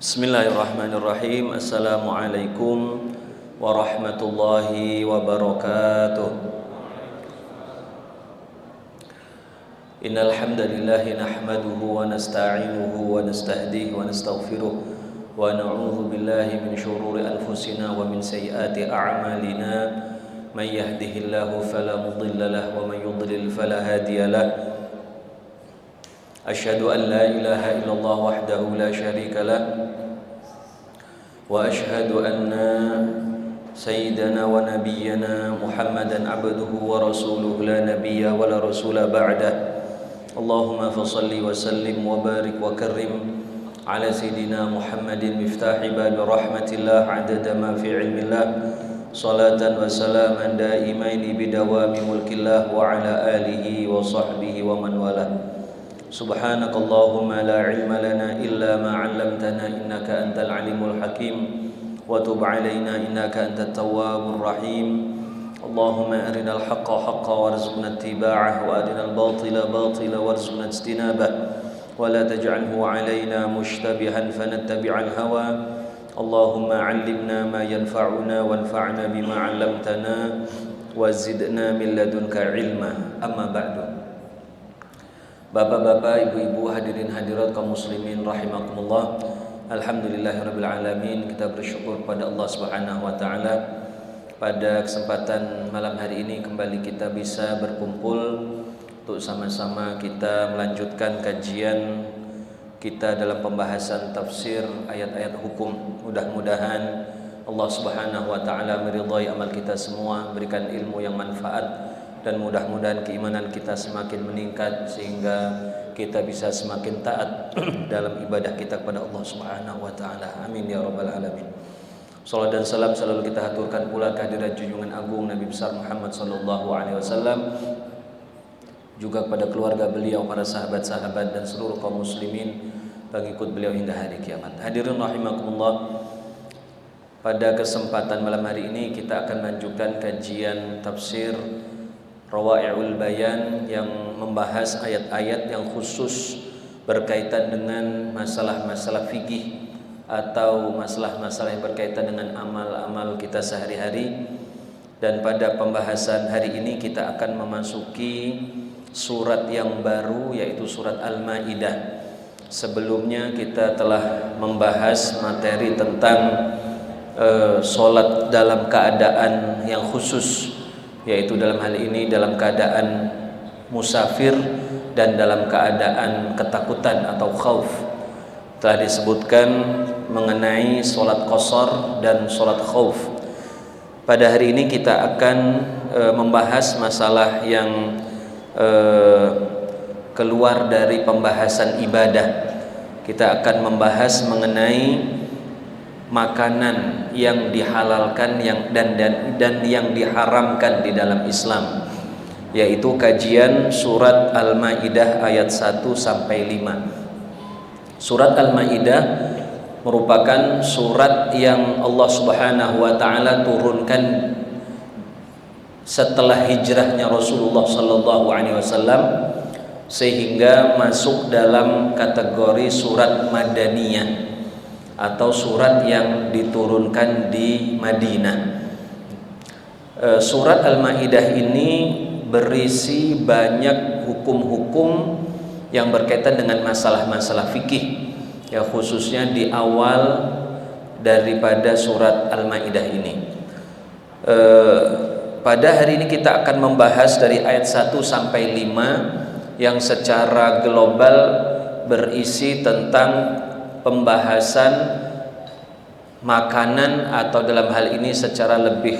Bismillahirrahmanirrahim. Assalamualaikum warahmatullahi wabarakatuh. Innal hamdalillah nahmaduhu wa nasta'inuhu wa nastahdihi wa nastaghfiruh wa na'udzu billahi min shururi anfusina wa min sayyiati a'malina. Man yahdihillahu fala mudilla lahu wa man yudlil fala hadiya lahu. Asyhadu an la ilaha illallah wahdahu la syarika lah wa asyhadu anna sayyidana wa nabiyyana Muhammadan abduhu wa rasuluhu la nabiyya wa la rasula ba'dah. Allahumma fassalli wa sallim wa barik wa karrim ala sayyidina Muhammadin miftahi babi rahmatillah adada ma fi ilmillah salatan wa salaman daimaini bidawami mulkillah wa ala alihi wa sahbihi wa man walah. Subhanakallahumma la ilma lana illa ma 'allamtana innaka antal alimul hakim wa tub 'alaina innaka antat tawwabur rahim. Allahumma arinal haqqa haqqan warzuqna ittiba'ah wa arinal batila batila warzuqna ijtinabah wa la taj'alhu 'alaina mushtabihan fanattabi'al hawa. Allahumma 'allimna ma yanfa'una wanfa'na bima 'allamtana wa zidna min ladunka 'ilma. Amma ba'du. Bapak-bapak, ibu-ibu, hadirin hadirat kaum muslimin rahimakumullah. Alhamdulillahirabbil alamin. Kita bersyukur pada Allah Subhanahu wa taala pada kesempatan malam hari ini kembali kita bisa berkumpul untuk sama-sama kita melanjutkan kajian kita dalam pembahasan tafsir ayat-ayat hukum. Mudah-mudahan Allah Subhanahu wa taala meridhai amal kita semua, berikan ilmu yang manfaat, dan mudah-mudahan keimanan kita semakin meningkat sehingga kita bisa semakin taat dalam ibadah kita kepada Allah Subhanahu wa taala. Amin ya rabbal alamin. Salat dan salam selalu kita haturkan pula kehadirat junjungan agung Nabi besar Muhammad sallallahu alaihi wasallam, juga kepada keluarga beliau, para sahabat-sahabat dan seluruh kaum muslimin pengikut beliau hingga hari kiamat. Hadirin rahimakumullah. Pada kesempatan malam hari ini kita akan lanjutkan kajian tafsir Rawai'ul Bayan yang membahas ayat-ayat yang khusus berkaitan dengan masalah-masalah fikih atau masalah-masalah yang berkaitan dengan amal-amal kita sehari-hari. Dan pada pembahasan hari ini kita akan memasuki surat yang baru, yaitu surat Al-Maidah. Sebelumnya kita telah membahas materi tentang solat dalam keadaan yang khusus, yaitu dalam hal ini dalam keadaan musafir dan dalam keadaan ketakutan atau khauf. Telah disebutkan mengenai solat qasar dan solat khauf. Pada hari ini kita akan membahas masalah yang keluar dari pembahasan ibadah. Kita akan membahas mengenai makanan yang dihalalkan dan yang diharamkan di dalam Islam, yaitu kajian surat Al-Maidah ayat 1 sampai 5. Surat Al-Maidah merupakan surat yang Allah Subhanahu wa taala turunkan setelah hijrahnya Rasulullah sallallahu alaihi wasallam, sehingga masuk dalam kategori surat Madaniyah atau surat yang diturunkan di Madinah. Surat Al-Maidah ini berisi banyak hukum-hukum yang berkaitan dengan masalah-masalah fikih, ya, khususnya di awal daripada surat Al-Maidah ini. Pada hari ini kita akan membahas dari ayat 1 sampai 5 yang secara global berisi tentang pembahasan makanan, atau dalam hal ini secara lebih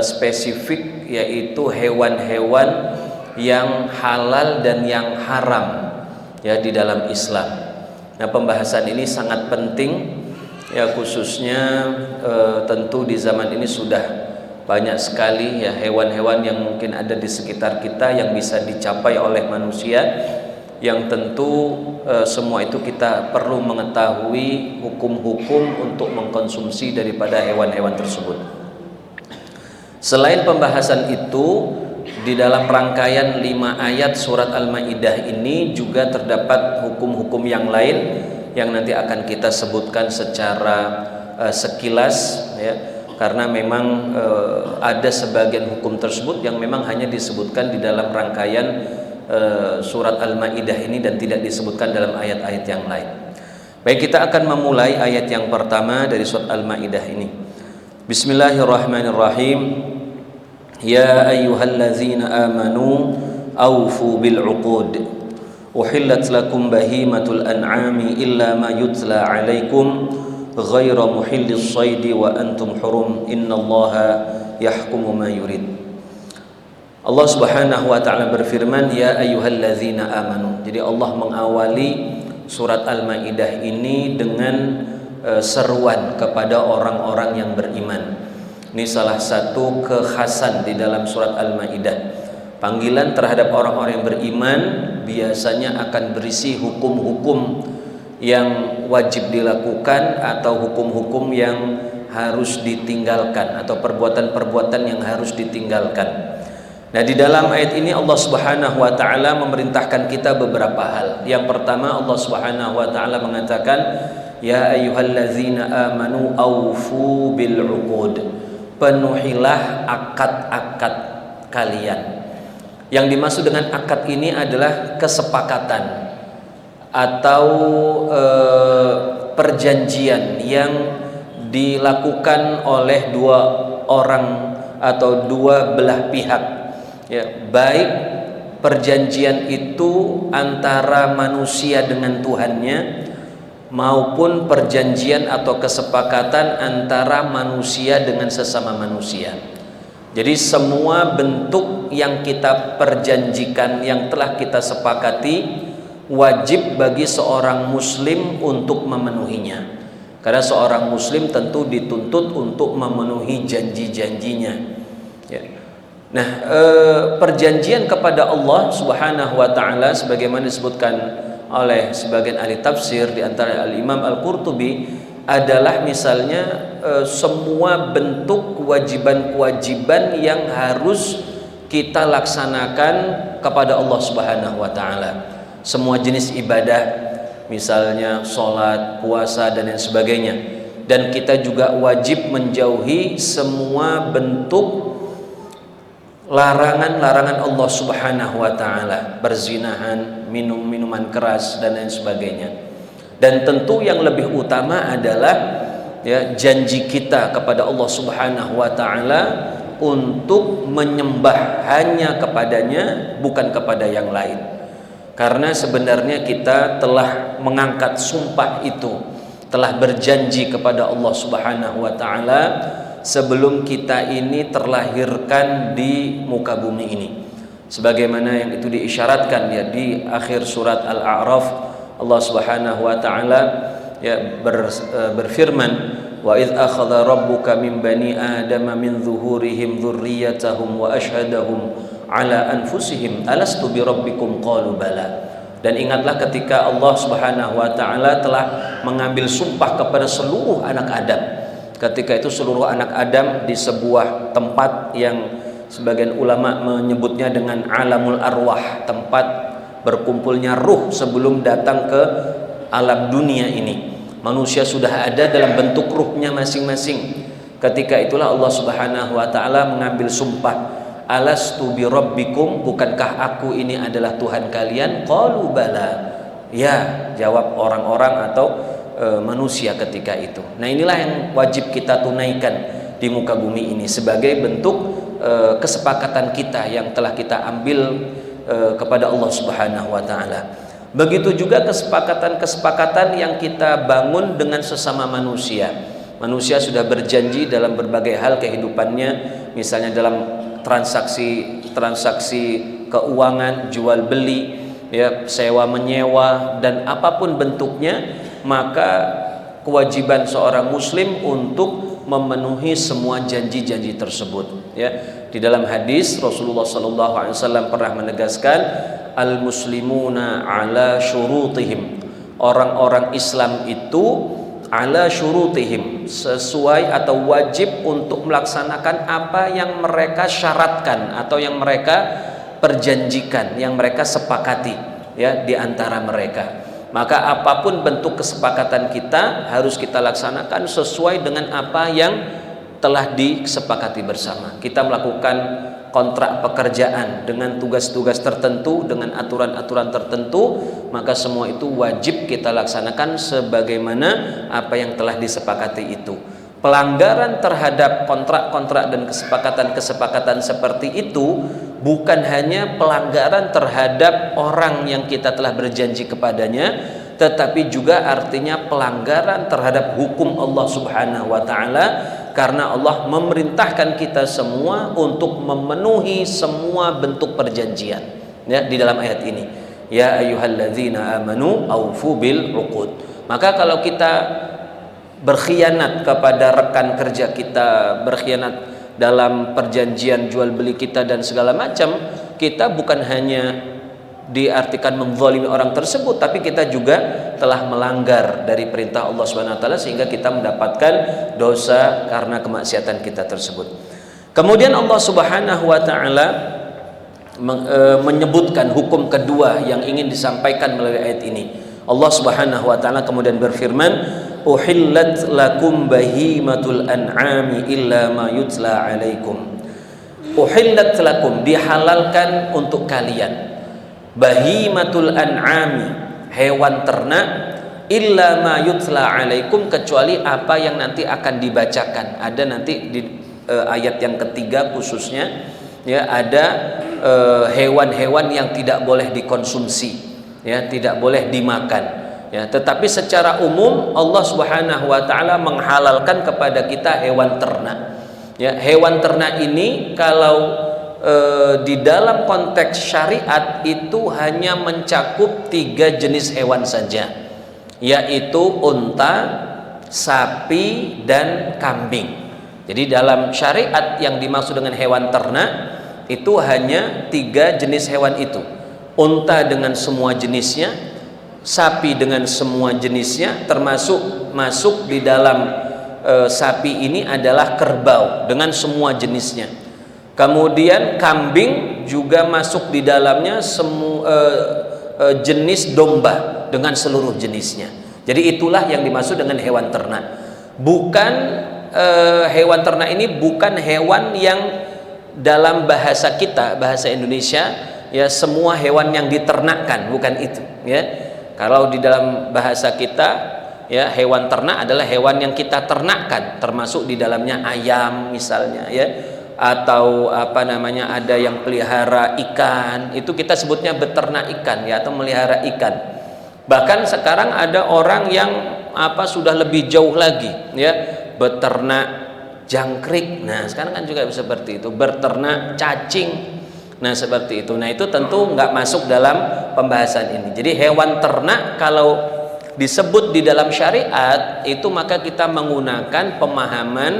spesifik, yaitu hewan-hewan yang halal dan yang haram, ya, di dalam Islam. Nah, pembahasan ini sangat penting, ya, khususnya tentu di zaman ini sudah banyak sekali, ya, hewan-hewan yang mungkin ada di sekitar kita yang bisa dicapai oleh manusia, yang tentu semua itu kita perlu mengetahui hukum-hukum untuk mengkonsumsi daripada hewan-hewan tersebut. Selain pembahasan itu, di dalam rangkaian 5 ayat surat Al-Maidah ini juga terdapat hukum-hukum yang lain yang nanti akan kita sebutkan secara sekilas ya, karena memang ada sebagian hukum tersebut yang memang hanya disebutkan di dalam rangkaian surat Al-Maidah ini dan tidak disebutkan dalam ayat-ayat yang lain. Baik, kita akan memulai ayat yang pertama dari surat Al-Maidah ini. Bismillahirrahmanirrahim. Ya ayyuhallazina amanu awfu bil 'uqud. Uhillat lakum bahimatul an'ami illa ma yutla 'alaikum ghaira muhillis shaidi wa antum hurum innallaha yahkumu ma yurid. Allah Subhanahu wa taala berfirman, ya ayyuhallazina amanu. Jadi Allah mengawali surat Al-Maidah ini dengan seruan kepada orang-orang yang beriman. Ini salah satu kekhasan di dalam surat Al-Maidah. Panggilan terhadap orang-orang yang beriman biasanya akan berisi hukum-hukum yang wajib dilakukan atau hukum-hukum yang harus ditinggalkan atau perbuatan-perbuatan yang harus ditinggalkan. Nah, di dalam ayat ini Allah Subhanahu wa taala memerintahkan kita beberapa hal. Yang pertama, Allah Subhanahu wa taala mengatakan, ya ayyuhallazina amanu aufu bil 'uqud. Penuhilah akad-akad kalian. Yang dimaksud dengan akad ini adalah kesepakatan atau perjanjian yang dilakukan oleh dua orang atau dua belah pihak ya, baik perjanjian itu antara manusia dengan Tuhannya maupun perjanjian atau kesepakatan antara manusia dengan sesama manusia. Jadi semua bentuk yang kita perjanjikan, yang telah kita sepakati, wajib bagi seorang muslim untuk memenuhinya. Karena seorang muslim tentu dituntut untuk memenuhi janji-janjinya ya. Nah, perjanjian kepada Allah Subhanahu wa taala sebagaimana disebutkan oleh sebagian ahli tafsir di antara Al-Imam Al-Qurtubi adalah misalnya semua bentuk kewajiban-kewajiban yang harus kita laksanakan kepada Allah Subhanahu wa taala. Semua jenis ibadah, misalnya sholat, puasa dan lain sebagainya. Dan kita juga wajib menjauhi semua bentuk larangan-larangan Allah Subhanahu wa taala, berzinahan, minum-minuman keras dan lain sebagainya. Dan tentu yang lebih utama adalah ya, janji kita kepada Allah Subhanahu wa taala untuk menyembah hanya kepadanya, bukan kepada yang lain. Karena sebenarnya kita telah mengangkat sumpah itu, telah berjanji kepada Allah Subhanahu wa taala sebelum kita ini terlahirkan di muka bumi ini. Sebagaimana yang itu diisyaratkan ya di akhir surat Al-A'raf, Allah Subhanahu wa taala ya berfirman, wa idz akhadha rabbuka min bani adama min zuhurihim dzurriyyatahum wa asyhadahum ala anfusihim alastu bi rabbikum qalu bala. Dan ingatlah ketika Allah Subhanahu wa taala telah mengambil sumpah kepada seluruh anak Adam. Ketika itu seluruh anak Adam di sebuah tempat yang sebagian ulama menyebutnya dengan alamul arwah, tempat berkumpulnya ruh sebelum datang ke alam dunia ini. Manusia sudah ada dalam bentuk ruhnya masing-masing. Ketika itulah Allah Subhanahu wa taala mengambil sumpah, alastu bi rabbikum, bukankah aku ini adalah Tuhan kalian? Qalu bala. Ya, jawab orang-orang atau manusia ketika itu. Nah, inilah yang wajib kita tunaikan di muka bumi ini sebagai bentuk kesepakatan kita yang telah kita ambil kepada Allah Subhanahu wa taala. Begitu juga kesepakatan-kesepakatan yang kita bangun dengan sesama manusia. Manusia sudah berjanji dalam berbagai hal kehidupannya, misalnya dalam transaksi keuangan, jual beli, ya, sewa menyewa dan apapun bentuknya, maka kewajiban seorang muslim untuk memenuhi semua janji-janji tersebut ya. Di dalam hadis Rasulullah SAW pernah menegaskan, al-muslimuna ala syurutihim. Orang-orang Islam itu ala syurutihim, sesuai atau wajib untuk melaksanakan apa yang mereka syaratkan atau yang mereka perjanjikan, yang mereka sepakati ya di antara mereka. Maka apapun bentuk kesepakatan kita harus kita laksanakan sesuai dengan apa yang telah disepakati bersama. Kita melakukan kontrak pekerjaan dengan tugas-tugas tertentu, dengan aturan-aturan tertentu, maka semua itu wajib kita laksanakan sebagaimana apa yang telah disepakati itu. Pelanggaran terhadap kontrak-kontrak dan kesepakatan-kesepakatan seperti itu bukan hanya pelanggaran terhadap orang yang kita telah berjanji kepadanya, tetapi juga artinya pelanggaran terhadap hukum Allah Subhanahu wa taala, karena Allah memerintahkan kita semua untuk memenuhi semua bentuk perjanjian, ya, di dalam ayat ini. Ya ayyuhalladzina amanu aufu bil uqud. Maka kalau kita berkhianat kepada rekan kerja kita, berkhianat dalam perjanjian jual beli kita dan segala macam, kita bukan hanya diartikan menzalimi orang tersebut, tapi kita juga telah melanggar dari perintah Allah Subhanahu wa taala, sehingga kita mendapatkan dosa karena kemaksiatan kita tersebut. Kemudian Allah Subhanahu wa taala menyebutkan hukum kedua yang ingin disampaikan melalui ayat ini. Allah Subhanahu wa taala kemudian berfirman, uhillat lakum bahimatul an'ami illa ma yutla alaikum. Uhillat lakum, dihalalkan untuk kalian, bahimatul an'ami, hewan ternak, illa ma yutla alaikum, kecuali apa yang nanti akan dibacakan. Ada nanti di ayat yang ketiga khususnya, ya, ada hewan-hewan yang tidak boleh dikonsumsi, ya, tidak boleh dimakan. Ya, tetapi secara umum Allah Subhanahu wa taala menghalalkan kepada kita hewan ternak. Ya, hewan ternak ini kalau di dalam konteks syariat itu hanya mencakup 3 jenis hewan saja, yaitu unta, sapi, dan kambing. Jadi dalam syariat yang dimaksud dengan hewan ternak itu hanya 3 jenis hewan itu. Unta dengan semua jenisnya, sapi dengan semua jenisnya, termasuk masuk di dalam sapi ini adalah kerbau dengan semua jenisnya. Kemudian kambing juga masuk di dalamnya jenis domba dengan seluruh jenisnya. Jadi itulah yang dimaksud dengan hewan ternak. Bukan hewan ternak ini bukan hewan yang dalam bahasa kita, bahasa Indonesia, ya, semua hewan yang diternakkan, bukan itu, ya. Kalau di dalam bahasa kita, ya, hewan ternak adalah hewan yang kita ternakkan, termasuk di dalamnya ayam misalnya, ya, atau apa namanya, ada yang pelihara ikan, itu kita sebutnya beternak ikan, ya, atau melihara ikan. Bahkan sekarang ada orang yang sudah lebih jauh lagi, ya, beternak jangkrik. Nah, sekarang kan juga seperti itu, beternak cacing. Nah, seperti itu. Nah, itu tentu nggak masuk dalam pembahasan ini. Jadi hewan ternak kalau disebut di dalam syariat itu, maka kita menggunakan pemahaman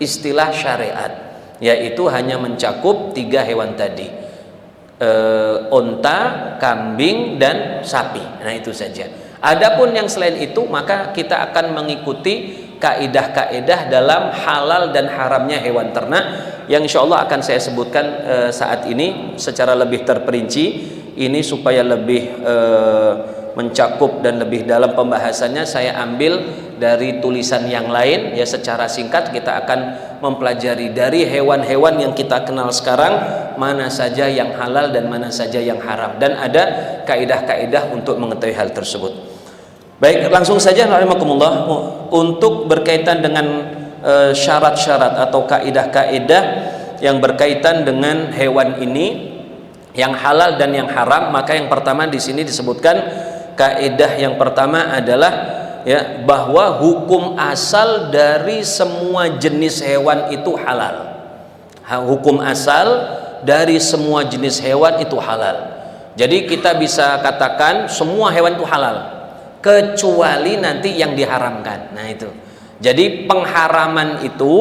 istilah syariat, yaitu hanya mencakup 3 hewan tadi, unta, kambing, dan sapi. Nah, itu saja. Adapun yang selain itu, maka kita akan mengikuti kaidah-kaidah dalam halal dan haramnya hewan ternak, yang insya Allah akan saya sebutkan saat ini secara lebih terperinci. Ini supaya lebih mencakup dan lebih dalam pembahasannya, saya ambil dari tulisan yang lain, ya, secara singkat kita akan mempelajari dari hewan-hewan yang kita kenal sekarang mana saja yang halal dan mana saja yang haram, dan ada kaidah-kaidah untuk mengetahui hal tersebut. Baik, langsung saja rahimakumullah, untuk berkaitan dengan syarat-syarat atau kaidah-kaidah yang berkaitan dengan hewan ini yang halal dan yang haram. Maka yang pertama di sini disebutkan, kaidah yang pertama adalah, ya, bahwa hukum asal dari semua jenis hewan itu halal. Hukum asal dari semua jenis hewan itu halal. Jadi kita bisa katakan semua hewan itu halal, kecuali nanti yang diharamkan. Nah, itu. Jadi pengharaman itu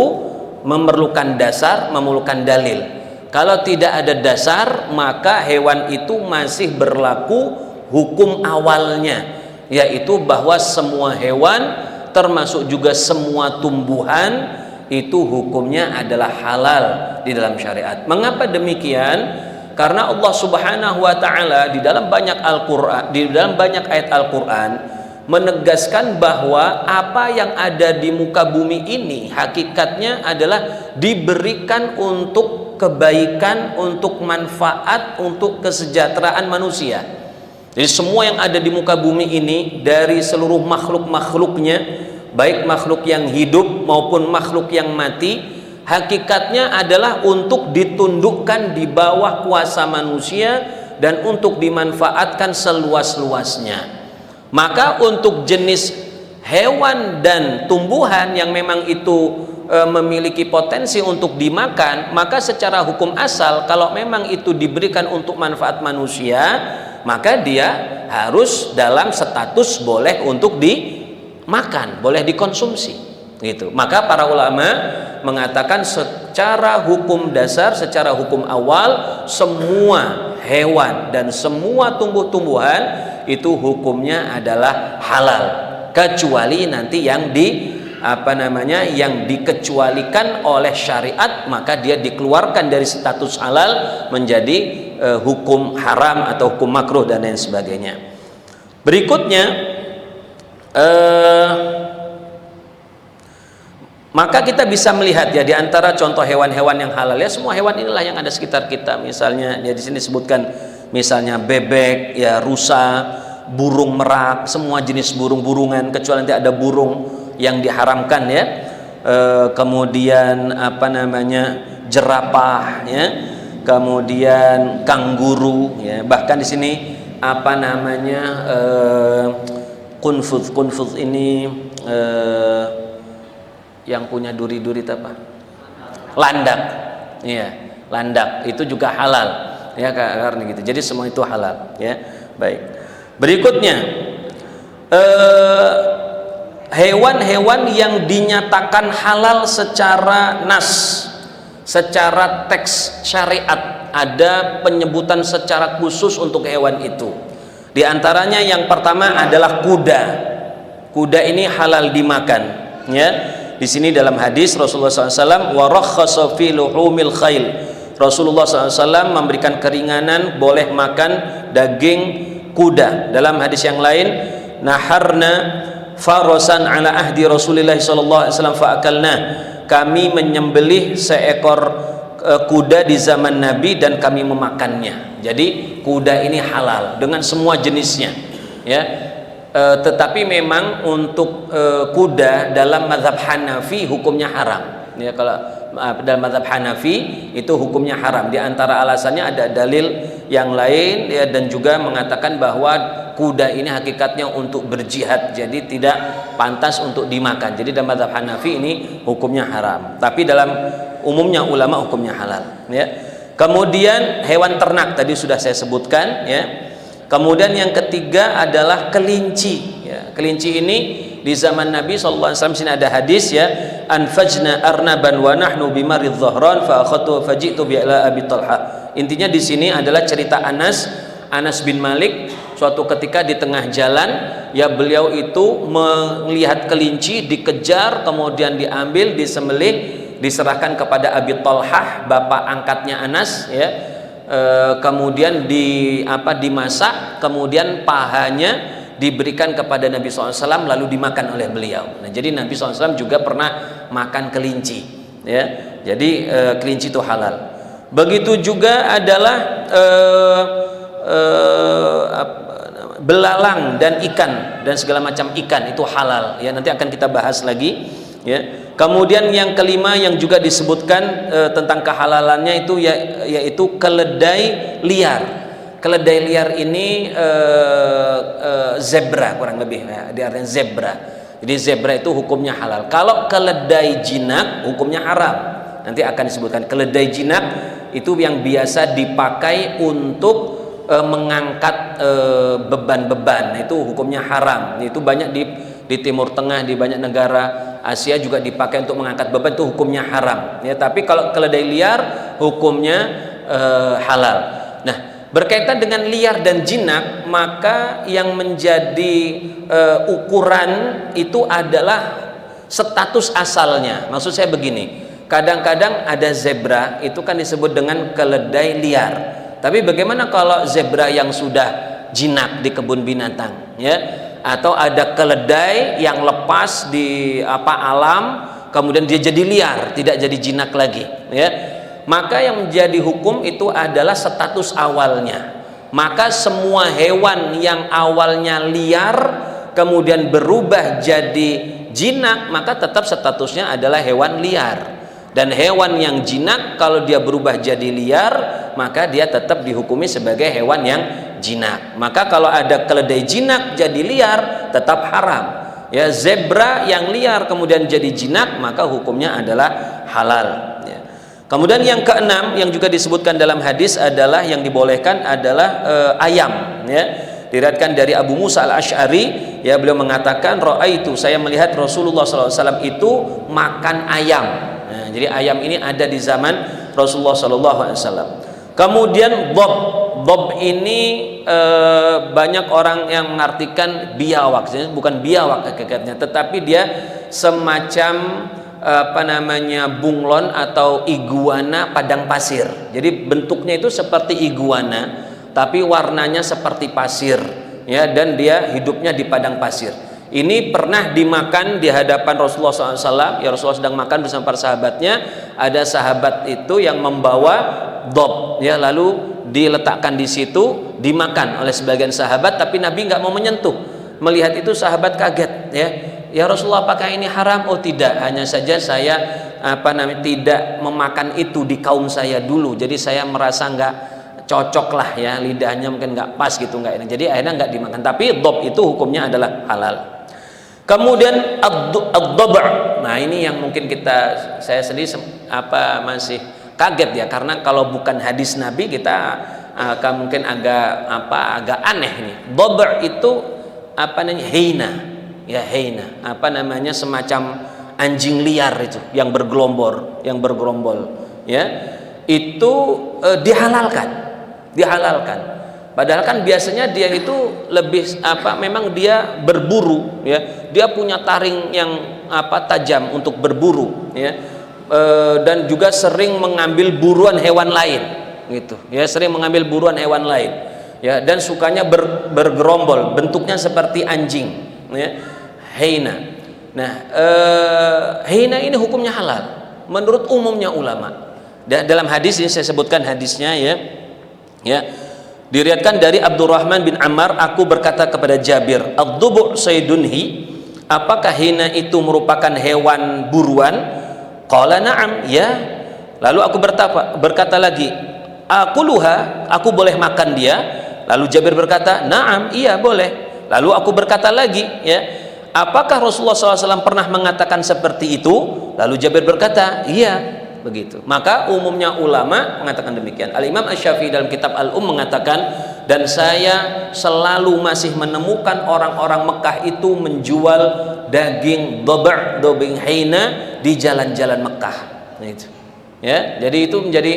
memerlukan dasar, memerlukan dalil. Kalau tidak ada dasar, maka hewan itu masih berlaku hukum awalnya, yaitu bahwa semua hewan, termasuk juga semua tumbuhan, itu hukumnya adalah halal di dalam syariat. Mengapa demikian? Karena Allah Subhanahu wa taala di dalam banyak Al-Qur'an, di dalam banyak ayat Al-Qur'an menegaskan bahwa apa yang ada di muka bumi ini hakikatnya adalah diberikan untuk kebaikan, untuk manfaat, untuk kesejahteraan manusia. Jadi semua yang ada di muka bumi ini dari seluruh makhluk-makhluknya, baik makhluk yang hidup maupun makhluk yang mati, hakikatnya adalah untuk ditundukkan di bawah kuasa manusia dan untuk dimanfaatkan seluas-luasnya. Maka untuk jenis hewan dan tumbuhan yang memang itu memiliki potensi untuk dimakan, maka secara hukum asal kalau memang itu diberikan untuk manfaat manusia, maka dia harus dalam status boleh untuk dimakan, boleh dikonsumsi gitu. Maka para ulama mengatakan secara hukum dasar, secara hukum awal, semua hewan dan semua tumbuh-tumbuhan itu hukumnya adalah halal, kecuali nanti yang yang dikecualikan oleh syariat, maka dia dikeluarkan dari status halal menjadi hukum haram atau hukum makruh dan lain sebagainya. Berikutnya maka kita bisa melihat ya di antara contoh hewan-hewan yang halal ya, semua hewan inilah yang ada sekitar kita. Misalnya ya di sini disebutkan misalnya bebek, ya rusa, burung merak, semua jenis burung-burungan, kecuali nanti ada burung yang diharamkan ya. Kemudian jerapah ya, kemudian kanguru ya. Bahkan di sini kunfuz ini yang punya duri-duri apa? Landak. Iya, landak itu juga halal. Ya karena gitu. Jadi semua itu halal, ya. Baik. Berikutnya hewan-hewan yang dinyatakan halal secara nas, secara teks syariat, ada penyebutan secara khusus untuk hewan itu. Di antaranya yang pertama adalah kuda. Kuda ini halal dimakan, ya. Di sini dalam hadis Rasulullah SAW, wa rakhasa fi luhumil khail. Rasulullah SAW memberikan keringanan boleh makan daging kuda. Dalam hadis yang lain, naharna farasan ala ahdi Rasulullah SAW fa'akalna. Kami menyembelih seekor kuda di zaman Nabi dan kami memakannya. Jadi kuda ini halal dengan semua jenisnya, ya. Tetapi memang untuk kuda dalam mazhab Hanafi hukumnya haram. Ya, kalau dalam mazhab Hanafi itu hukumnya haram. Di antara alasannya ada dalil yang lain ya, dan juga mengatakan bahwa kuda ini hakikatnya untuk berjihad, jadi tidak pantas untuk dimakan. Jadi dalam mazhab Hanafi ini hukumnya haram. Tapi dalam umumnya ulama hukumnya halal. Ya. Kemudian hewan ternak tadi sudah saya sebutkan. Ya. Kemudian yang ketiga adalah kelinci. Ya, kelinci ini di zaman Nabi SAW sini ada hadis ya, anfajna arnaban wa nahnu bimarid dhahran fa akhadtu faji'tu bi ala Abi Talha. Intinya di sini adalah cerita Anas bin Malik. Suatu ketika di tengah jalan ya, beliau itu melihat kelinci dikejar, kemudian diambil, disembelih, diserahkan kepada Abi Talha, bapak angkatnya Anas ya. Kemudian dimasak, kemudian pahanya diberikan kepada Nabi SAW lalu dimakan oleh beliau. Nah, jadi Nabi SAW juga pernah makan kelinci, ya. Jadi kelinci itu halal. Begitu juga adalah belalang dan ikan dan segala macam ikan itu halal. Ya, nanti akan kita bahas lagi. Ya. Kemudian yang kelima yang juga disebutkan tentang kehalalannya itu yaitu keledai liar. Keledai liar ini zebra kurang lebih ya, diartikan zebra. Jadi zebra itu hukumnya halal. Kalau keledai jinak hukumnya haram. Nanti akan disebutkan keledai jinak itu yang biasa dipakai untuk mengangkat beban-beban. Itu hukumnya haram. Itu banyak di Timur Tengah, di banyak negara Asia juga dipakai untuk mengangkat beban, itu hukumnya haram. Ya, tapi kalau keledai liar hukumnya halal. Nah, berkaitan dengan liar dan jinak, maka yang menjadi ukuran itu adalah status asalnya. Maksud saya begini, kadang-kadang ada zebra itu kan disebut dengan keledai liar. Tapi bagaimana kalau zebra yang sudah jinak di kebun binatang, ya? Atau ada keledai yang lepas di alam, kemudian dia jadi liar, tidak jadi jinak lagi, ya? Maka yang menjadi hukum itu adalah status awalnya. Maka semua hewan yang awalnya liar kemudian berubah jadi jinak, maka tetap statusnya adalah hewan liar. Dan hewan yang jinak kalau dia berubah jadi liar, maka dia tetap dihukumi sebagai hewan yang jinak. Maka kalau ada keledai jinak jadi liar, tetap haram. Ya, zebra yang liar kemudian jadi jinak, maka hukumnya adalah halal. Ya. Kemudian yang keenam yang juga disebutkan dalam hadis adalah yang dibolehkan adalah ayam. Ya. Diriwayatkan dari Abu Musa al-Asy'ari, ya, beliau mengatakan, "Ra'aitu, saya melihat Rasulullah SAW itu makan ayam." Nah, jadi ayam ini ada di zaman Rasulullah SAW. Kemudian dob ini banyak orang yang mengartikan biawak, bukan biawak hakikatnya, tetapi dia semacam bunglon atau iguana padang pasir. Jadi bentuknya itu seperti iguana, tapi warnanya seperti pasir, ya, dan dia hidupnya di padang pasir. Ini pernah dimakan di hadapan Rasulullah SAW. Ya, Rasulullah sedang makan bersama para sahabatnya. Ada sahabat itu yang membawa dob, ya, lalu diletakkan di situ, dimakan oleh sebagian sahabat, tapi Nabi nggak mau menyentuh. Melihat itu sahabat kaget, ya. Ya Rasulullah, apakah ini haram? Oh tidak, hanya saja saya tidak memakan itu di kaum saya dulu. Jadi saya merasa nggak cocok lah, ya, lidahnya mungkin nggak pas gitu, nggak enak. Jadi akhirnya nggak dimakan. Tapi dob itu hukumnya adalah halal. Kemudian ad-dhab'. Nah, ini yang mungkin saya sendiri masih kaget, ya, karena kalau bukan hadis Nabi kita akan mungkin agak aneh nih. Dhab' itu hina. Ya, hina. Semacam anjing liar itu yang bergerombol, ya. Itu dihalalkan. Padahal kan biasanya dia itu lebih memang dia berburu, ya. Dia punya taring yang tajam untuk berburu, ya. Dan juga sering mengambil buruan hewan lain, gitu. Ya, sering mengambil buruan hewan lain. Ya, dan sukanya bergerombol, bentuknya seperti anjing, ya. Hina. Nah, hina ini hukumnya halal menurut umumnya ulama. Dalam hadis ini saya sebutkan hadisnya, ya. Ya. Diriwayatkan dari Abdurrahman bin Ammar, aku berkata kepada Jabir, "Ad-dubu' saydunhi, apakah hina itu merupakan hewan buruan?" Qala na'am, ya. Lalu aku berkata lagi, "Aquluha, aku boleh makan dia?" Lalu Jabir berkata, "Na'am, iya boleh." Lalu aku berkata lagi, ya, "Apakah Rasulullah SAW pernah mengatakan seperti itu?" Lalu Jabir berkata, "Iya." Begitu. Maka umumnya ulama mengatakan demikian. Al-Imam Asy-Syafi'i dalam kitab Al-Mengatakan, dan saya selalu masih menemukan orang-orang Mekah itu menjual daging dhab', daging hina di jalan-jalan Mekah. Nah, itu. Ya, jadi itu menjadi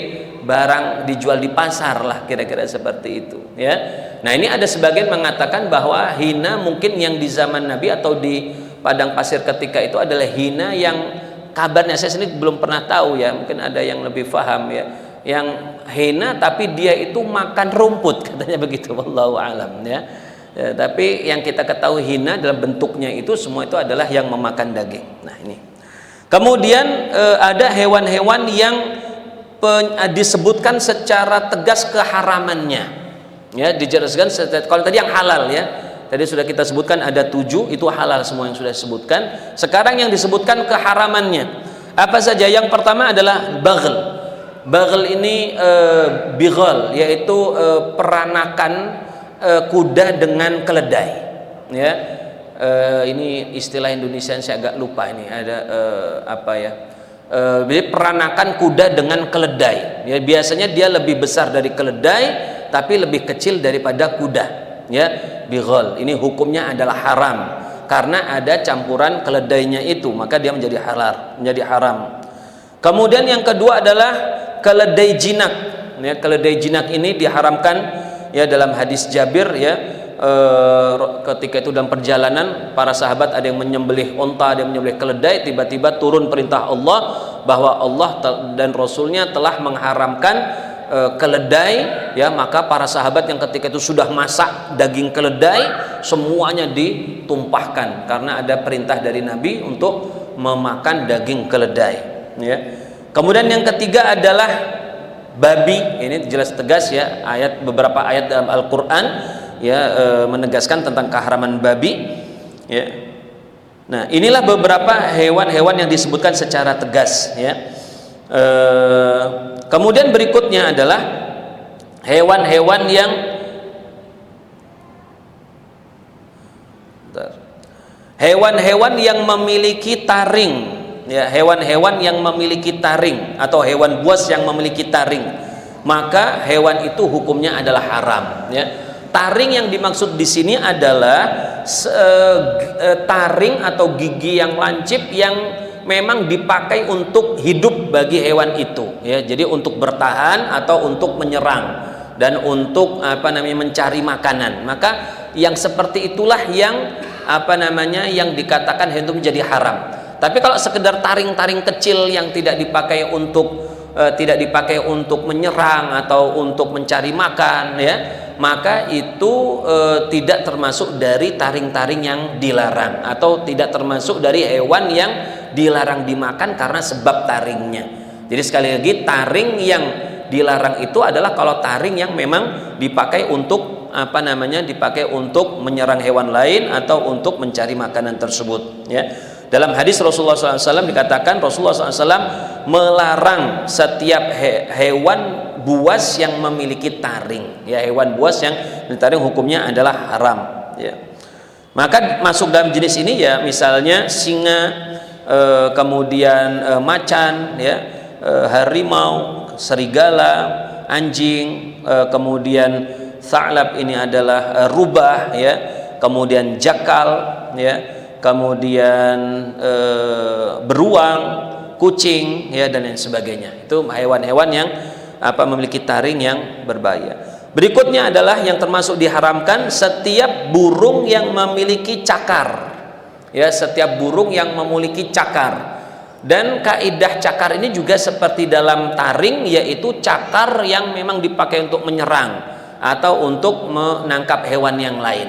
barang dijual di pasar lah, kira-kira seperti itu, ya. Nah, ini ada sebagian mengatakan bahwa hina mungkin yang di zaman Nabi atau di padang pasir ketika itu adalah hina yang kabarnya saya sendiri belum pernah tahu, ya, mungkin ada yang lebih paham, ya, yang hina tapi dia itu makan rumput, katanya begitu, wallahu alam, ya. Ya, tapi yang kita ketahui hina dalam bentuknya itu semua itu adalah yang memakan daging. Nah, ini kemudian ada hewan-hewan yang disebutkan secara tegas keharamannya, ya, dijelaskan. Kalau tadi yang halal, ya, tadi sudah kita sebutkan ada 7, itu halal semua yang sudah disebutkan. Sekarang yang disebutkan keharamannya apa saja? Yang pertama adalah baghl. Baghl ini bighal, yaitu peranakan kuda dengan keledai, ya. Ini istilah Indonesia saya agak lupa, ini ada jadi peranakan kuda dengan keledai, ya, biasanya dia lebih besar dari keledai tapi lebih kecil daripada kuda, ya. Bighal ini hukumnya adalah haram karena ada campuran keledainya itu, maka dia menjadi haram. Kemudian yang kedua adalah keledai jinak, ya. Keledai jinak ini diharamkan, ya, dalam hadis Jabir, ya, ketika itu dalam perjalanan para sahabat ada yang menyembelih unta, ada yang menyembelih keledai, tiba-tiba turun perintah Allah bahwa Allah dan Rasulnya telah mengharamkan keledai, ya, maka para sahabat yang ketika itu sudah masak daging keledai semuanya ditumpahkan karena ada perintah dari Nabi untuk memakan daging keledai, ya. Kemudian yang ketiga adalah babi. Ini jelas tegas, ya, beberapa ayat dalam Al-Qur'an, ya, menegaskan tentang keharaman babi, ya. Nah, inilah beberapa hewan-hewan yang disebutkan secara tegas, ya. Kemudian berikutnya adalah hewan-hewan yang memiliki taring, ya, hewan-hewan yang memiliki taring atau hewan buas yang memiliki taring, maka hewan itu hukumnya adalah haram, ya. Taring yang dimaksud di sini adalah taring atau gigi yang lancip yang memang dipakai untuk hidup bagi hewan itu, ya. Jadi untuk bertahan atau untuk menyerang dan untuk mencari makanan. Maka yang seperti itulah yang yang dikatakan itu menjadi haram. Tapi kalau sekedar taring-taring kecil yang tidak dipakai untuk menyerang atau untuk mencari makan, ya, maka itu tidak termasuk dari taring-taring yang dilarang atau tidak termasuk dari hewan yang dilarang dimakan karena sebab taringnya. Jadi sekali lagi, taring yang dilarang itu adalah kalau taring yang memang dipakai untuk dipakai untuk menyerang hewan lain atau untuk mencari makanan tersebut, ya. Dalam hadis Rasulullah SAW dikatakan Rasulullah SAW melarang setiap hewan buas yang memiliki taring, ya, hewan buas yang taring hukumnya adalah haram, ya. Maka masuk dalam jenis ini, ya, misalnya singa, kemudian macan, ya, harimau, serigala, anjing, kemudian tha'lab, ini adalah rubah, ya, kemudian jakal, ya, kemudian beruang, kucing, ya, dan lain sebagainya. Itu hewan-hewan yang memiliki taring yang berbahaya. Berikutnya adalah yang termasuk diharamkan setiap burung yang memiliki cakar, ya, setiap burung yang memiliki cakar. Dan kaidah cakar ini juga seperti dalam taring, yaitu cakar yang memang dipakai untuk menyerang atau untuk menangkap hewan yang lain,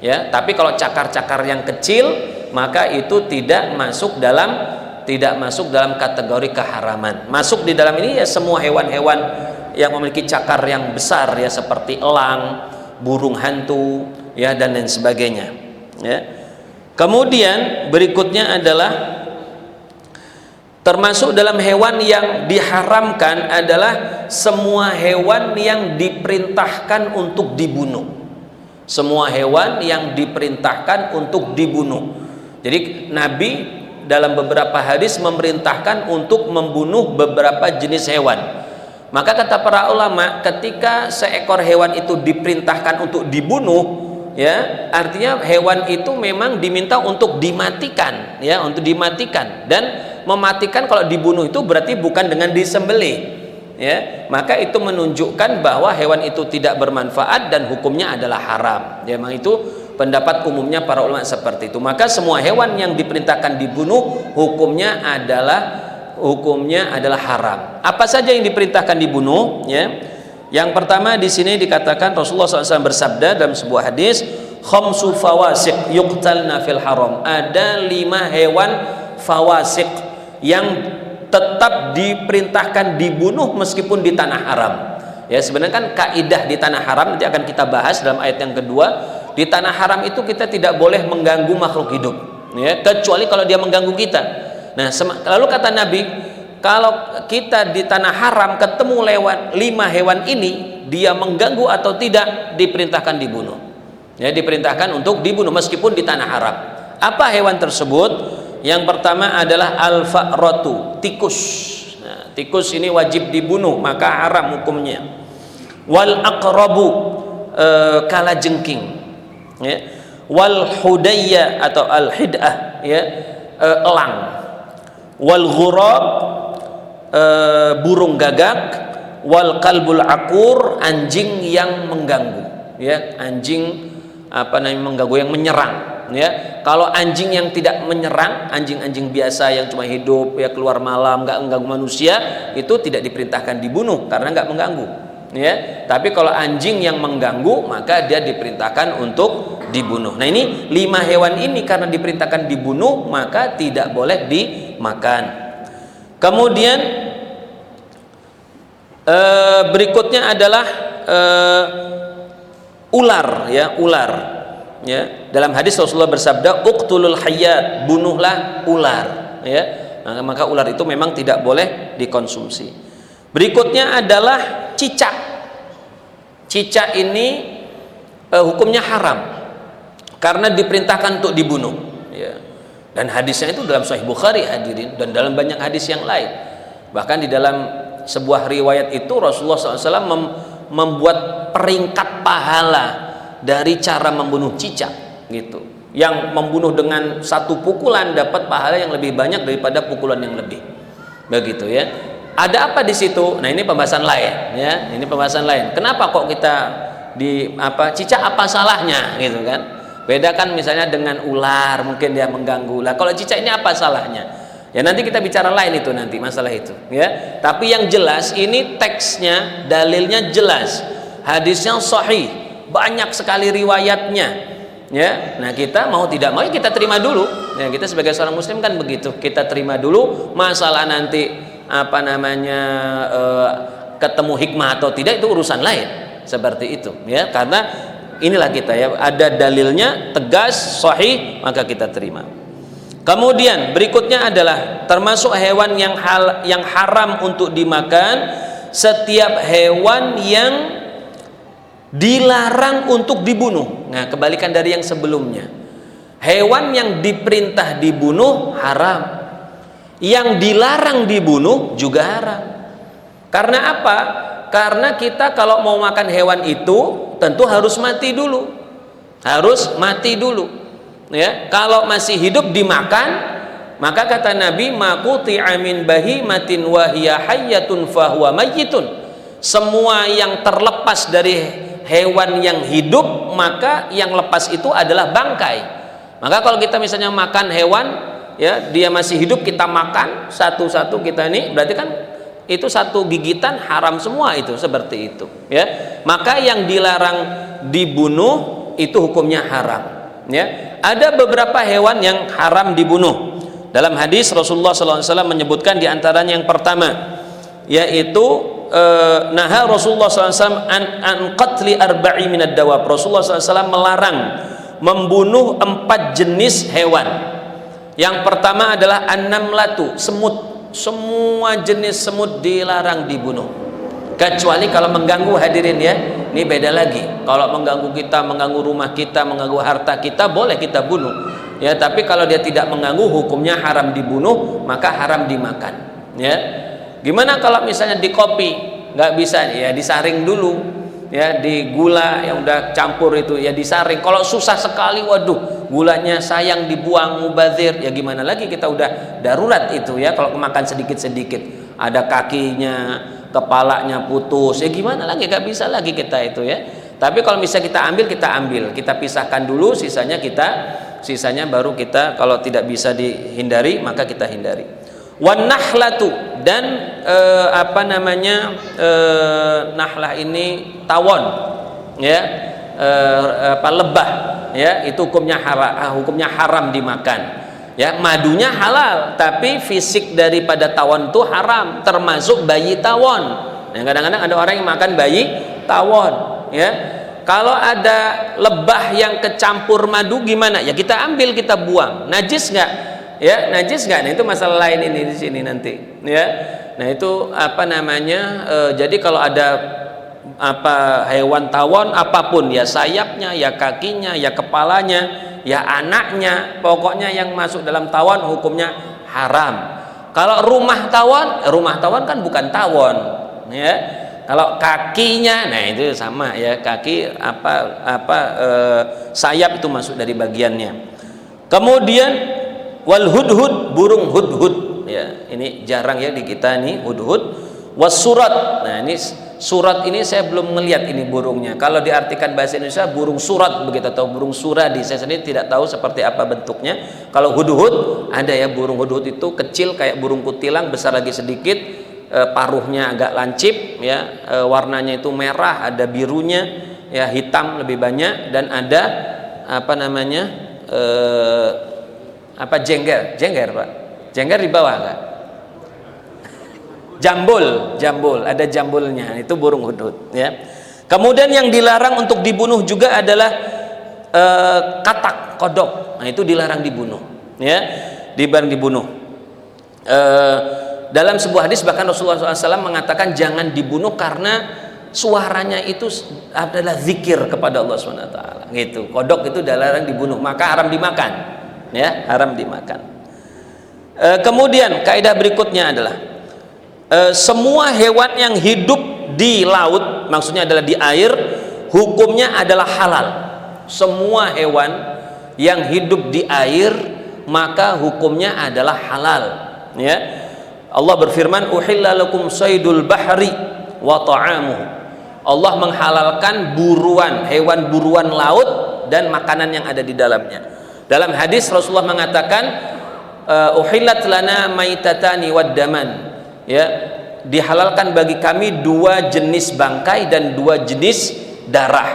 ya. Tapi kalau cakar-cakar yang kecil, maka itu tidak masuk dalam kategori keharaman. Masuk di dalam ini, ya, semua hewan-hewan yang memiliki cakar yang besar, ya, seperti elang, burung hantu, ya, dan lain sebagainya, ya. Kemudian berikutnya adalah termasuk dalam hewan yang diharamkan adalah semua hewan yang diperintahkan untuk dibunuh. Semua hewan yang diperintahkan untuk dibunuh. Jadi Nabi dalam beberapa hadis memerintahkan untuk membunuh beberapa jenis hewan. Maka kata para ulama, ketika seekor hewan itu diperintahkan untuk dibunuh, ya, artinya hewan itu memang diminta untuk dimatikan, ya, untuk dimatikan. Dan mematikan kalau dibunuh itu berarti bukan dengan disembelih, ya. Maka itu menunjukkan bahwa hewan itu tidak bermanfaat dan hukumnya adalah haram, ya. Memang itu pendapat umumnya para ulama seperti itu. Maka semua hewan yang diperintahkan dibunuh hukumnya adalah haram. Apa saja yang diperintahkan dibunuh, ya? Yang pertama di sini dikatakan Rasulullah SAW bersabda dalam sebuah hadis, khamsu fawasiq yuqtalna fil haram. Ada 5 hewan fawasiq yang tetap diperintahkan dibunuh meskipun di tanah haram. Ya, sebenarnya kan kaidah di tanah haram nanti akan kita bahas dalam ayat yang kedua. Di tanah haram itu kita tidak boleh mengganggu makhluk hidup, ya, kecuali kalau dia mengganggu kita. Nah, lalu kata Nabi, kalau kita di tanah haram ketemu lewat 5 hewan ini, dia mengganggu atau tidak, diperintahkan dibunuh. Ya, diperintahkan untuk dibunuh meskipun di tanah haram. Apa hewan tersebut? Yang pertama adalah al-fa'ratu, tikus. Nah, tikus ini wajib dibunuh, maka haram hukumnya. Wal aqrabu, kalajengking, ya. Wal hudayya atau al hid'ah, ya, elang. Wal ghurab, burung gagak. Wal kalbul akur, anjing yang mengganggu, ya, anjing mengganggu, yang menyerang, ya. Kalau anjing yang tidak menyerang, anjing-anjing biasa yang cuma hidup, ya, keluar malam, nggak mengganggu manusia, itu tidak diperintahkan dibunuh karena nggak mengganggu. ya. Tapi kalau anjing yang mengganggu, maka dia diperintahkan untuk dibunuh. Nah, ini 5 hewan ini karena diperintahkan dibunuh, maka tidak boleh dimakan. Kemudian berikutnya adalah ular, ya, ular. Ya, dalam hadis Rasulullah bersabda, "Uqtulul hayyat", bunuhlah ular, ya. Maka ular itu memang tidak boleh dikonsumsi. Berikutnya adalah cicak. Cicak ini hukumnya haram karena diperintahkan untuk dibunuh, ya. Dan hadisnya itu dalam Sahih Bukhari, hadirin, dan dalam banyak hadis yang lain. Bahkan di dalam sebuah riwayat itu Rasulullah SAW membuat peringkat pahala dari cara membunuh cicak, gitu. Yang membunuh dengan 1 pukulan dapat pahala yang lebih banyak daripada pukulan yang lebih, begitu, ya. Ada apa di situ? Nah, ini pembahasan lain, ya. Ini pembahasan lain. Kenapa kok kita cicak, apa salahnya, gitu kan? Bedakan misalnya dengan ular, mungkin dia mengganggu. Lah kalau cicak ini apa salahnya? Ya nanti kita bicara lain itu nanti masalah itu, ya. Tapi yang jelas ini teksnya, dalilnya jelas. Hadisnya sahih, banyak sekali riwayatnya, ya. Nah, kita mau tidak mau kita terima dulu. Ya, kita sebagai seorang muslim kan begitu. Kita terima dulu, masalah nanti ketemu hikmah atau tidak itu urusan lain. Seperti itu, ya. Karena inilah kita, ya, ada dalilnya tegas sahih, maka kita terima. Kemudian berikutnya adalah termasuk hewan yang haram untuk dimakan, setiap hewan yang dilarang untuk dibunuh. Nah, kebalikan dari yang sebelumnya. Hewan yang diperintah dibunuh haram, yang dilarang dibunuh juga haram. Karena apa? Karena kita kalau mau makan hewan itu tentu harus mati dulu, ya. Kalau masih hidup dimakan, maka kata Nabi, "Maquti'a min bahimatin wa hiya hayyatun fahuwa mayyitun." Semua yang terlepas dari hewan yang hidup, maka yang lepas itu adalah bangkai. Maka kalau kita misalnya makan hewan, ya, dia masih hidup, kita makan satu-satu, kita ini berarti kan itu satu gigitan haram semua, itu seperti itu, ya. Maka yang dilarang dibunuh itu hukumnya haram, ya. Ada beberapa hewan yang haram dibunuh. Dalam hadis Rasulullah SAW menyebutkan diantaranya yang pertama, yaitu naha Rasulullah SAW an qatli arba'i minad dawab. Rasulullah SAW melarang membunuh 4 jenis hewan. Yang pertama adalah an-namlatu, semut. Semua jenis semut dilarang dibunuh, kecuali kalau mengganggu, hadirin, ya. Ini beda lagi. Kalau mengganggu kita, mengganggu rumah kita, mengganggu harta kita, boleh kita bunuh, ya. Tapi kalau dia tidak mengganggu, hukumnya haram dibunuh, maka haram dimakan, ya. Gimana kalau misalnya di kopi nggak bisa, ya disaring dulu, ya, di gula yang udah campur itu, ya disaring. Kalau susah sekali, waduh, gulanya sayang dibuang, mubazir, ya gimana lagi, kita udah darurat itu, ya. Kalau makan sedikit-sedikit, ada kakinya, kepalanya putus, ya gimana lagi, gak bisa lagi kita itu, ya. Tapi kalau bisa kita ambil, kita pisahkan dulu, sisanya baru kita, kalau tidak bisa dihindari maka kita hindari. Wan nahlatu, dan nahlah ini tawon, ya, lebah, ya, itu hukumnya haram dimakan, ya. Madunya halal, tapi fisik daripada tawon itu haram, termasuk bayi tawon. Nah, kadang-kadang ada orang yang makan bayi tawon, ya. Kalau ada lebah yang kecampur madu gimana? Ya kita ambil, kita buang. Najis nggak? Ya, najis nggak? Nah, itu masalah lain ini di sini nanti, ya. Nah, itu jadi kalau ada hewan tawon apapun, ya apapun, ya kakinya, ya kepalanya, ya anaknya, pokoknya yang masuk dalam tawon hukumnya haram. Kalau rumah tawon kan bukan tawon, ya. Kalau kakinya, nah itu sama, ya, kaki sayap itu masuk dari bagiannya. Kemudian wal hudhud, burung hudhud, ya, ini jarang, ya, di kita nih hudhud. Wasurat, nah ini surat ini saya belum melihat ini burungnya. Kalau diartikan bahasa Indonesia burung surat begitu, atau burung suradi, saya sendiri tidak tahu seperti apa bentuknya. Kalau hudhud ada, ya, burung hudhud itu kecil kayak burung kutilang, besar lagi sedikit, paruhnya agak lancip, ya, warnanya itu merah, ada birunya, ya, hitam lebih banyak, dan ada apa namanya, jengger Pak, jengger di bawah enggak? Jambul, ada jambulnya, itu burung hudhud, ya. Kemudian yang dilarang untuk dibunuh juga adalah katak, kodok. Nah, itu dilarang dibunuh, ya, dilarang dibunuh. Dalam sebuah hadis bahkan Rasulullah SAW mengatakan jangan dibunuh karena suaranya itu adalah zikir kepada Allah SWT. Gitu. Kodok itu dilarang dibunuh, maka haram dimakan, ya, haram dimakan. Kemudian kaidah berikutnya adalah semua hewan yang hidup di laut, maksudnya adalah di air, hukumnya adalah halal. Semua hewan yang hidup di air maka hukumnya adalah halal, ya. Allah berfirman, uhilla lakum saydul bahri wa ta'amuhu. Allah menghalalkan buruan, hewan buruan laut dan makanan yang ada di dalamnya. Dalam hadis Rasulullah mengatakan, uhillat lana maitatani wad daman, ya, dihalalkan bagi kami 2 jenis bangkai dan 2 jenis darah.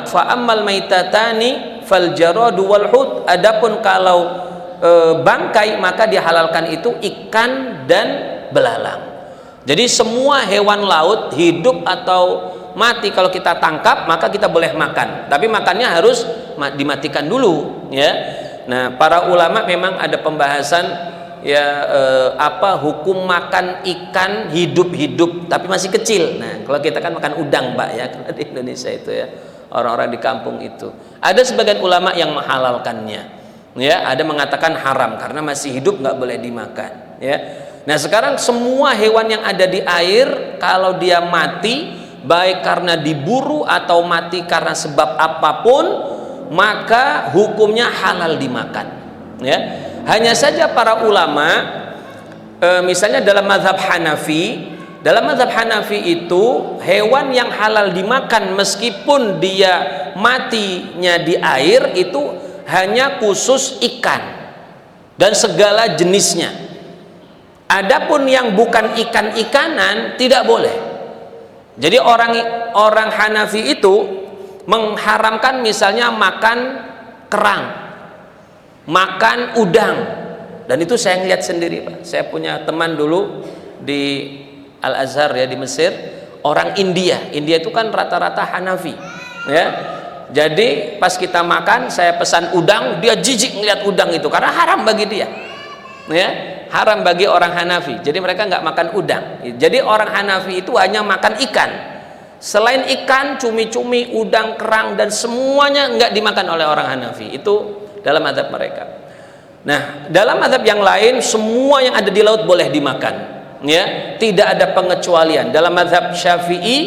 Fa ammal maitatani fal jaradu wal hut. Adapun kalau bangkai maka dihalalkan itu ikan dan belalang. Jadi semua hewan laut hidup atau mati kalau kita tangkap maka kita boleh makan. Tapi makannya harus dimatikan dulu, ya. Nah, para ulama memang ada pembahasan, ya, apa hukum makan ikan hidup-hidup tapi masih kecil. Nah, kalau kita kan makan udang, Mbak, ya, kalau di Indonesia itu, ya, orang-orang di kampung itu. Ada sebagian ulama yang menghalalkannya, ya, ada mengatakan haram karena masih hidup nggak boleh dimakan, ya. Nah, sekarang semua hewan yang ada di air kalau dia mati baik karena diburu atau mati karena sebab apapun maka hukumnya halal dimakan, ya. Hanya saja para ulama, misalnya dalam mazhab Hanafi itu hewan yang halal dimakan meskipun dia matinya di air itu hanya khusus ikan dan segala jenisnya. Adapun yang bukan ikan-ikanan tidak boleh. Jadi orang Hanafi itu mengharamkan misalnya makan kerang, makan udang, dan itu saya lihat sendiri, Pak. Saya punya teman dulu di Al-Azhar, ya, di Mesir, orang India itu kan rata-rata Hanafi, ya. Jadi pas kita makan saya pesan udang, dia jijik ngeliat udang itu karena haram bagi dia, ya, haram bagi orang Hanafi. Jadi mereka nggak makan udang. Jadi orang Hanafi itu hanya makan ikan. Selain ikan, cumi-cumi, udang, kerang, dan semuanya nggak dimakan oleh orang Hanafi. Itu dalam mazhab mereka. Nah, dalam mazhab yang lain semua yang ada di laut boleh dimakan, ya, tidak ada pengecualian. Dalam mazhab Syafi'i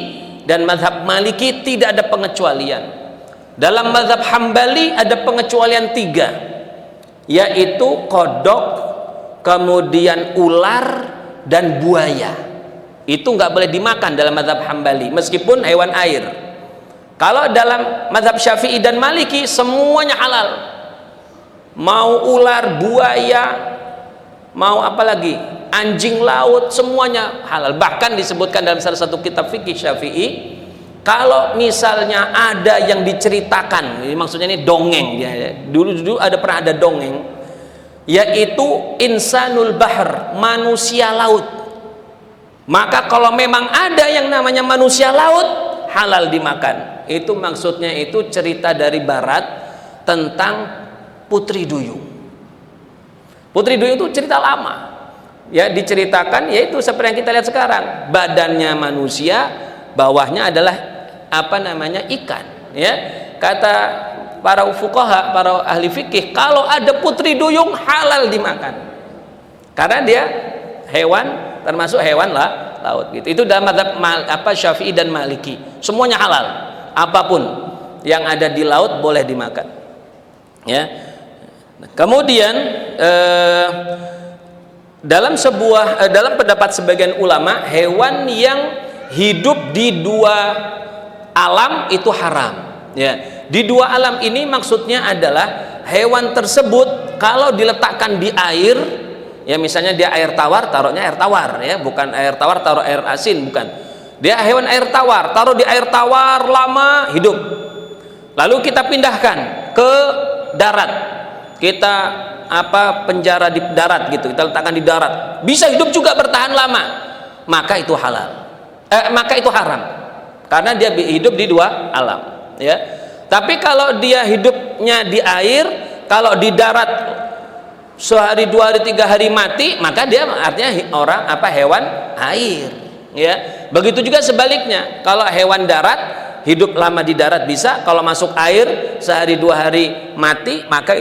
dan mazhab Maliki tidak ada pengecualian. Dalam mazhab Hambali ada pengecualian 3, yaitu kodok, kemudian ular dan buaya. Itu nggak boleh dimakan dalam mazhab Hambali meskipun hewan air. Kalau dalam mazhab Syafi'i dan Maliki semuanya halal. Mau ular, buaya, mau apa lagi, anjing laut, semuanya halal. Bahkan disebutkan dalam salah satu kitab fikih Syafi'i, kalau misalnya ada yang diceritakan, maksudnya ini dongeng, ya, dulu pernah ada dongeng, yaitu insanul bahr, manusia laut. Maka kalau memang ada yang namanya manusia laut, halal dimakan. Itu maksudnya itu cerita dari barat tentang Putri Duyung. Putri Duyung itu cerita lama, ya, diceritakan yaitu seperti yang kita lihat sekarang, badannya manusia, bawahnya adalah apa namanya, ikan, ya. Kata para fuqaha, para ahli fikih, kalau ada Putri Duyung halal dimakan karena dia hewan, termasuk hewan laut, gitu. Itu dalam mazhab Syafi'i dan Maliki, semuanya halal, apapun yang ada di laut boleh dimakan, ya. Kemudian dalam pendapat sebagian ulama, hewan yang hidup di 2 alam itu haram, ya. Di 2 alam ini maksudnya adalah hewan tersebut kalau diletakkan di air, Ya misalnya dia air tawar, taruhnya air tawar ya, bukan air tawar taruh air asin, bukan. Dia hewan air tawar, taruh di air tawar lama hidup. Lalu kita pindahkan ke darat. Kita penjara di darat gitu, kita letakkan di darat. Bisa hidup juga bertahan lama. Maka itu halal. Maka itu haram. Karena dia hidup di dua alam, ya. Tapi kalau dia hidupnya di air, kalau di darat sehari, 2 hari, 3 hari mati, maka dia artinya hewan air, ya. Begitu juga sebaliknya, kalau hewan darat hidup lama di darat bisa, kalau masuk air sehari 2 hari mati, maka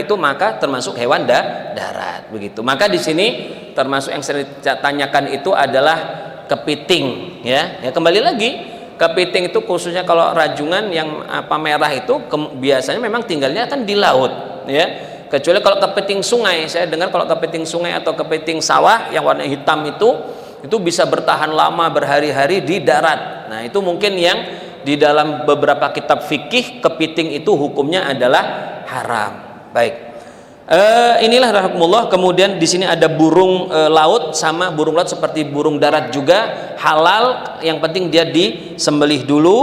termasuk hewan darat, begitu. Maka di sini termasuk yang sering ditanyakan itu adalah kepiting, ya. Ya kembali lagi, kepiting itu khususnya kalau rajungan yang merah itu biasanya memang tinggalnya kan di laut, ya. Kecuali kalau kepiting sungai, saya dengar kalau kepiting sungai atau kepiting sawah yang warna hitam itu bisa bertahan lama berhari-hari di darat. Nah itu mungkin yang di dalam beberapa kitab fikih kepiting itu hukumnya adalah haram. Baik, inilah rahmatullah. Kemudian di sini ada burung laut, sama burung laut seperti burung darat juga halal. Yang penting dia disembelih dulu.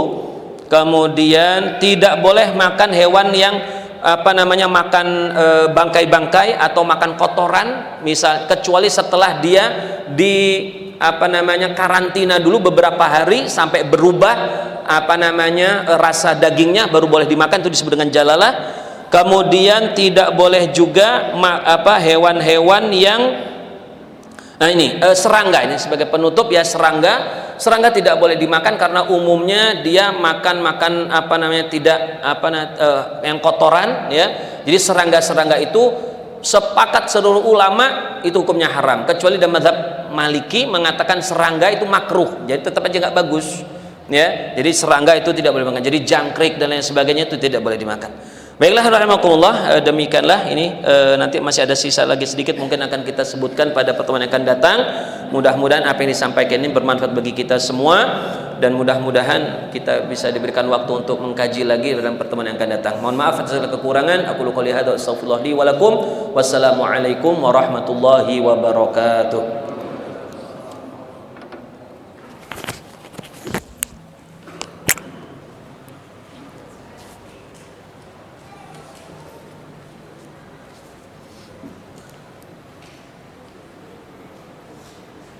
Kemudian tidak boleh makan hewan yang makan bangkai-bangkai atau makan kotoran, misal, kecuali setelah dia di karantina dulu beberapa hari sampai berubah rasa dagingnya, baru boleh dimakan, itu disebut dengan jalalah. Kemudian tidak boleh juga hewan-hewan yang serangga, ini sebagai penutup ya. Serangga tidak boleh dimakan karena umumnya dia makan yang kotoran, ya. Jadi serangga itu sepakat seluruh ulama itu hukumnya haram, kecuali dalam mazhab Maliki mengatakan serangga itu makruh, jadi tetap aja nggak bagus, ya. Jadi serangga itu tidak boleh dimakan. Jadi jangkrik dan lain sebagainya itu tidak boleh dimakan. Baiklah rahimakumullah, demikianlah ini. Nanti masih ada sisa lagi sedikit, mungkin akan kita sebutkan pada pertemuan yang akan datang. Mudah-mudahan apa yang disampaikan ini bermanfaat bagi kita semua, dan mudah-mudahan kita bisa diberikan waktu untuk mengkaji lagi dalam pertemuan yang akan datang. Mohon maaf atas segala kekurangan. Aku qouli hadza, astaghfirullah li wa lakum. Wassalamualaikum warahmatullahi wabarakatuh.